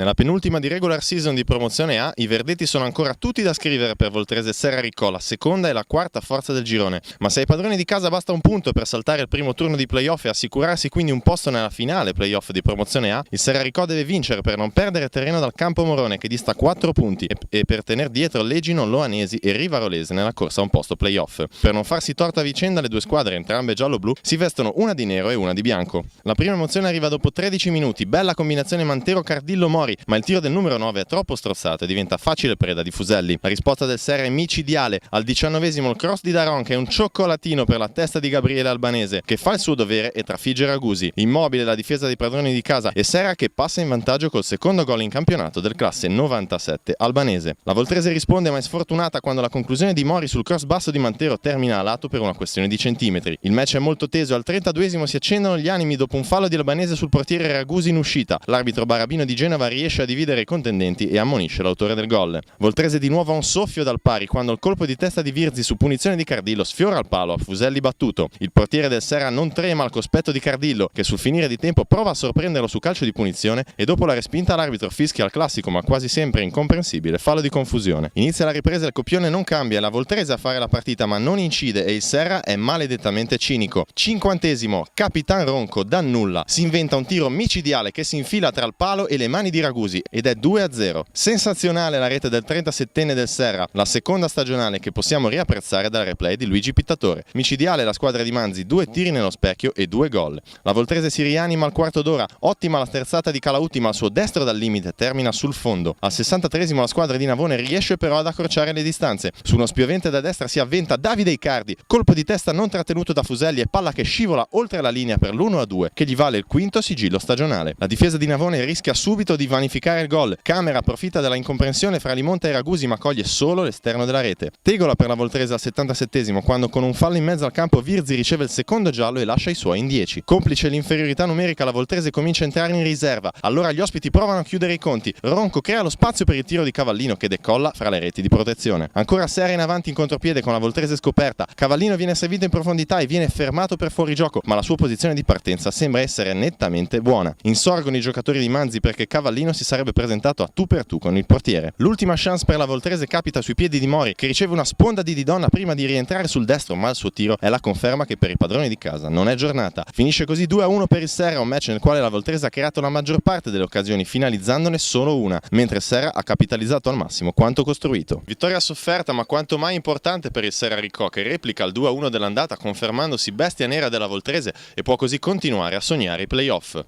Nella penultima di regular season di promozione A, i verdetti sono ancora tutti da scrivere per Voltrese Serraricò, la seconda e la quarta forza del girone. Ma se ai padroni di casa basta un punto per saltare il primo turno di playoff e assicurarsi quindi un posto nella finale playoff di promozione A, il Serraricò deve vincere per non perdere terreno dal Campo Morone, che dista 4 punti, e per tenere dietro Legino, Loanesi e Rivarolese nella corsa a un posto playoff. Per non farsi torta a vicenda, le due squadre, entrambe giallo-blu, si vestono una di nero e una di bianco. La prima emozione arriva dopo 13 minuti, bella combinazione Mantero-Cardillo-Mori, ma il tiro del numero 9 è troppo strozzato e diventa facile preda di Fuselli. La risposta del Serra è micidiale. Al 19esimo il cross di Daron, che è un cioccolatino per la testa di Gabriele Albanese, che fa il suo dovere e trafigge Ragusi. Immobile la difesa dei padroni di casa e Serra che passa in vantaggio col secondo gol in campionato del classe 97 albanese. La Voltrese risponde ma è sfortunata quando la conclusione di Mori sul cross basso di Mantero termina a lato per una questione di centimetri. Il match è molto teso, al 32esimo si accendono gli animi dopo un fallo di Albanese sul portiere Ragusi in uscita. L'arbitro Barabino di Genova riesce a dividere i contendenti e ammonisce l'autore del gol. Voltrese di nuovo a un soffio dal pari quando il colpo di testa di Virzi su punizione di Cardillo sfiora il palo a Fuselli battuto. Il portiere del Serra non trema al cospetto di Cardillo, che sul finire di tempo prova a sorprenderlo su calcio di punizione e dopo la respinta l'arbitro fischia il classico ma quasi sempre incomprensibile fallo di confusione. Inizia la ripresa, il copione non cambia, la Voltrese a fare la partita ma non incide e il Serra è maledettamente cinico. 50esimo, Capitan Ronco da nulla si inventa un tiro micidiale che si infila tra il palo e le mani di Ragusi ed è 2-0. Sensazionale la rete del 37enne del Serra, la seconda stagionale che possiamo riapprezzare dal replay di Luigi Pittatore. Micidiale la squadra di Manzi, 2 tiri nello specchio e 2 gol. La Voltrese si rianima al quarto d'ora, ottima la sterzata di Calauti ma il suo destro dal limite termina sul fondo. Al 63esimo la squadra di Navone riesce però ad accorciare le distanze. Su uno spiovente da destra si avventa Davide Icardi, colpo di testa non trattenuto da Fuselli e palla che scivola oltre la linea per l'1-2 che gli vale il quinto sigillo stagionale. La difesa di Navone rischia subito di vanificare il gol. Camera approfitta della incomprensione fra Limonta e Ragusi ma coglie solo l'esterno della rete. Tegola per la Voltrese al 77esimo quando con un fallo in mezzo al campo Virzi riceve il secondo giallo e lascia i suoi in 10. Complice l'inferiorità numerica la Voltrese comincia a entrare in riserva. Allora gli ospiti provano a chiudere i conti. Ronco crea lo spazio per il tiro di Cavallino che decolla fra le reti di protezione. Ancora Serra in avanti in contropiede con la Voltrese scoperta. Cavallino viene servito in profondità e viene fermato per fuorigioco, ma la sua posizione di partenza sembra essere nettamente buona. Insorgono i giocatori di Manzi perché Cavallino si sarebbe presentato a tu per tu con il portiere. L'ultima chance per la Voltrese capita sui piedi di Mori che riceve una sponda di Didonna prima di rientrare sul destro, ma il suo tiro è la conferma che per i padroni di casa non è giornata. Finisce così 2-1 per il Serra, un match nel quale la Voltrese ha creato la maggior parte delle occasioni finalizzandone solo una, mentre Serra ha capitalizzato al massimo quanto costruito. Vittoria sofferta ma quanto mai importante per il Serraricò che replica il 2-1 dell'andata confermandosi bestia nera della Voltrese e può così continuare a sognare i playoff.